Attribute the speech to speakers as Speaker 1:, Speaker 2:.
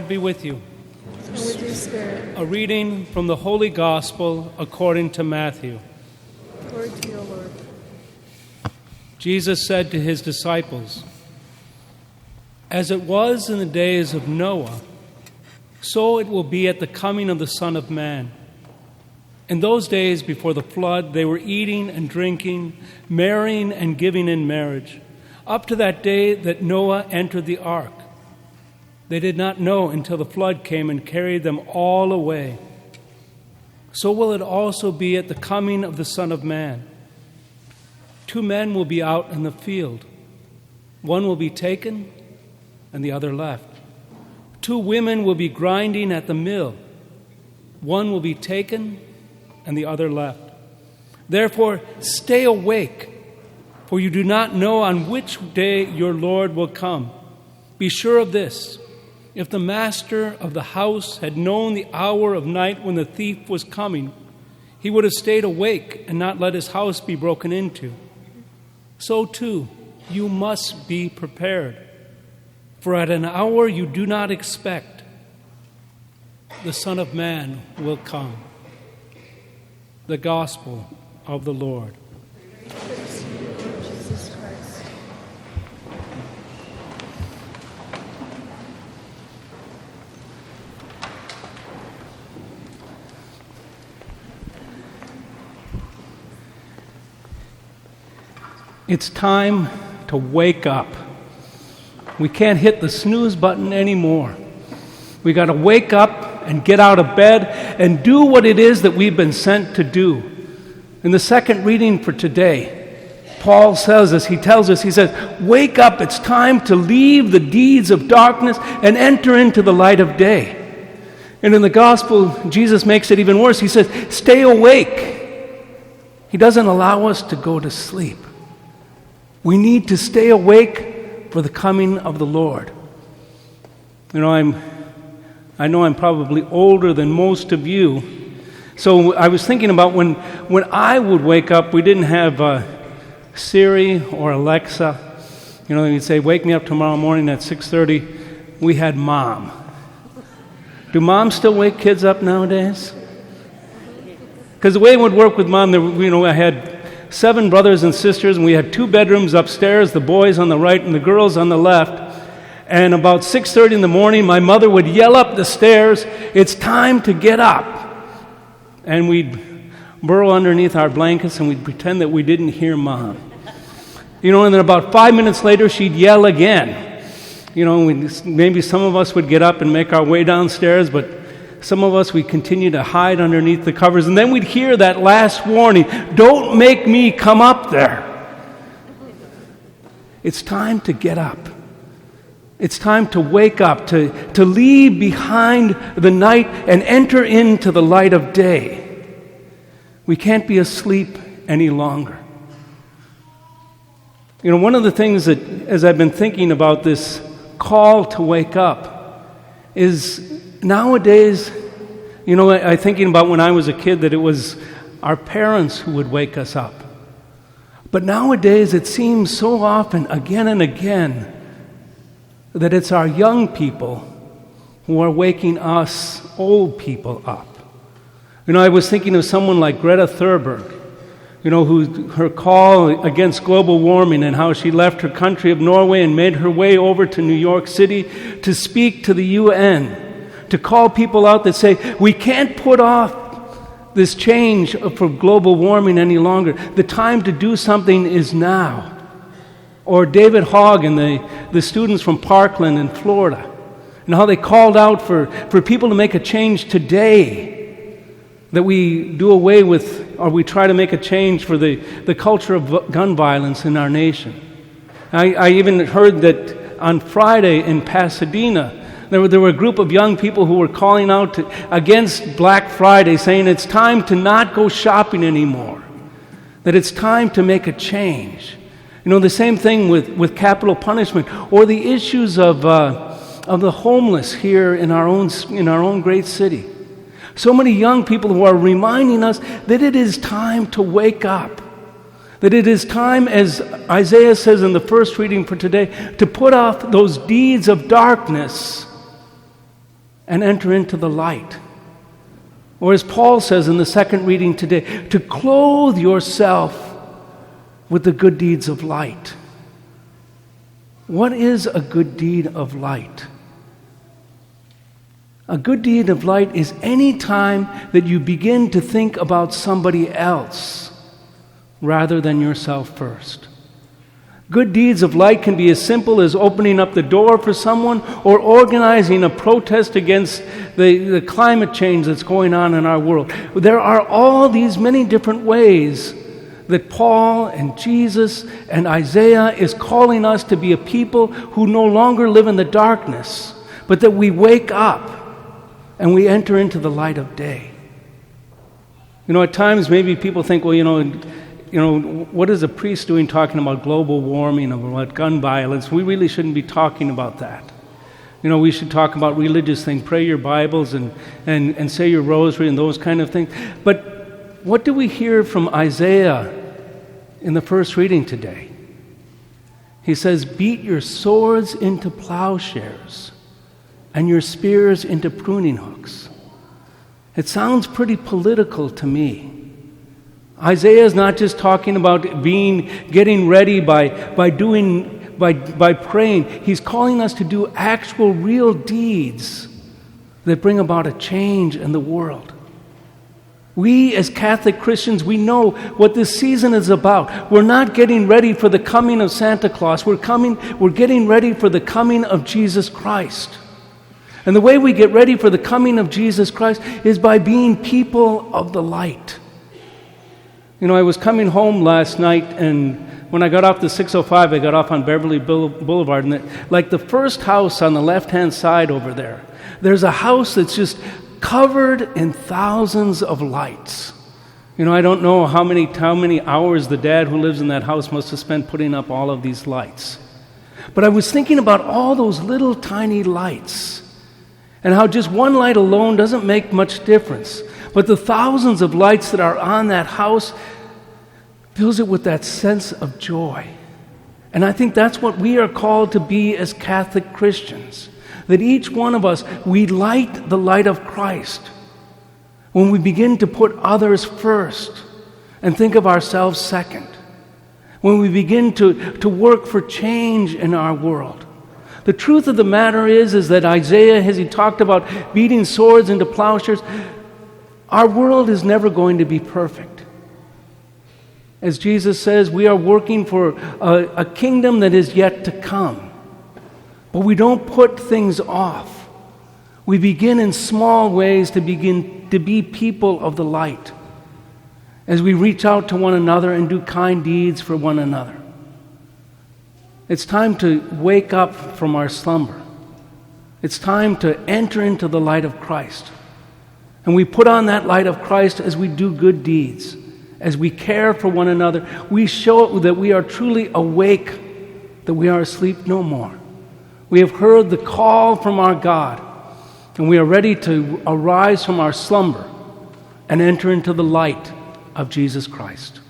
Speaker 1: Lord be with you.
Speaker 2: And with your spirit.
Speaker 1: A reading from the Holy Gospel according to Matthew.
Speaker 2: Glory to you, O Lord.
Speaker 1: Jesus said to his disciples, "As it was in the days of Noah, so it will be at the coming of the Son of Man. In those days before the flood, they were eating and drinking, marrying and giving in marriage, up to that day that Noah entered the ark. They did not know until the flood came and carried them all away. So will it also be at the coming of the Son of Man. 2 men will be out in the field. One will be taken and the other left. 2 women will be grinding at the mill. One will be taken and the other left. Therefore, stay awake, for you do not know on which day your Lord will come. Be sure of this. If the master of the house had known the hour of night when the thief was coming, he would have stayed awake and not let his house be broken into. So too, you must be prepared, for at an hour you do not expect, the Son of Man will come." The Gospel of the Lord.
Speaker 2: Praise to you, Lord Jesus Christ.
Speaker 1: It's time to wake up. We can't hit the snooze button anymore. We got to wake up and get out of bed and do what it is that we've been sent to do. In the second reading for today, Paul says this, he says, "Wake up, it's time to leave the deeds of darkness and enter into the light of day." And in the gospel, Jesus makes it even worse. He says, "Stay awake." He doesn't allow us to go to sleep. We need to stay awake for the coming of the Lord. You know, I know I'm probably older than most of you, so I was thinking about when I would wake up, we didn't have Siri or Alexa. You know, you'd say, "Wake me up tomorrow morning at 6:30. We had Mom. Do moms still wake kids up nowadays? Because the way it would work with Mom, I had 7 brothers and sisters, and we had 2 bedrooms upstairs, the boys on the right and the girls on the left. And about 6:30 in the morning, my mother would yell up the stairs, "It's time to get up." And we'd burrow underneath our blankets and we'd pretend that we didn't hear Mom. You know, and then about 5 minutes later, she'd yell again. You know, maybe some of us would get up and make our way downstairs, but some of us, we'd continue to hide underneath the covers. And then we'd hear that last warning, "Don't make me come up there." It's time to get up. It's time to wake up, to leave behind the night and enter into the light of day. We can't be asleep any longer. You know, one of the things that, as I've been thinking about this call to wake up, is nowadays, you know, I'm thinking about when I was a kid that it was our parents who would wake us up. But nowadays it seems so often, again and again, that it's our young people who are waking us old people up. You know, I was thinking of someone like Greta Thunberg, you know, her call against global warming and how she left her country of Norway and made her way over to New York City to speak to the UN, to call people out that say, we can't put off this change for global warming any longer. The time to do something is now. Or David Hogg and the students from Parkland in Florida, and how they called out for people to make a change today, that we do away with, or we try to make a change for the culture of gun violence in our nation. I even heard that on Friday in Pasadena, there were a group of young people who were calling out against Black Friday, saying it's time to not go shopping anymore, that it's time to make a change. You know, the same thing with capital punishment, or the issues of the homeless here in our own great city. So many young people who are reminding us that it is time to wake up, that it is time, as Isaiah says in the first reading for today, to put off those deeds of darkness and enter into the light. Or as Paul says in the second reading today, to clothe yourself with the good deeds of light. What is a good deed of light? A good deed of light is any time that you begin to think about somebody else rather than yourself first. Good deeds of light can be as simple as opening up the door for someone or organizing a protest against the climate change that's going on in our world. There are all these many different ways that Paul and Jesus and Isaiah is calling us to be a people who no longer live in the darkness, but that we wake up and we enter into the light of day. At times maybe people think, what is a priest doing talking about global warming or about gun violence? We really shouldn't be talking about that. We should talk about religious things, pray your Bibles and say your rosary and those kind of things. But what do we hear from Isaiah in the first reading today? He says, beat your swords into plowshares and your spears into pruning hooks. It sounds pretty political to me. Isaiah is not just talking about getting ready by praying. He's calling us to do actual, real deeds that bring about a change in the world. We as Catholic Christians, we know what this season is about. We're not getting ready for the coming of Santa Claus. We're getting ready for the coming of Jesus Christ. And the way we get ready for the coming of Jesus Christ is by being people of the light. I was coming home last night, and when I got off the 605, I got off on Beverly Boulevard, and the first house on the left-hand side over there, there's a house that's just covered in thousands of lights. I don't know how many hours the dad who lives in that house must have spent putting up all of these lights. But I was thinking about all those little tiny lights and how just one light alone doesn't make much difference. But the thousands of lights that are on that house fills it with that sense of joy. And I think that's what we are called to be as Catholic Christians. That each one of us, we light the light of Christ when we begin to put others first and think of ourselves second. When we begin to work for change in our world. The truth of the matter is that Isaiah, as he talked about beating swords into plowshares, our world is never going to be perfect. As Jesus says, we are working for a kingdom that is yet to come. But we don't put things off. We begin in small ways to begin to be people of the light as we reach out to one another and do kind deeds for one another. It's time to wake up from our slumber. It's time to enter into the light of Christ. And we put on that light of Christ as we do good deeds, as we care for one another. We show that we are truly awake, that we are asleep no more. We have heard the call from our God, and we are ready to arise from our slumber and enter into the light of Jesus Christ.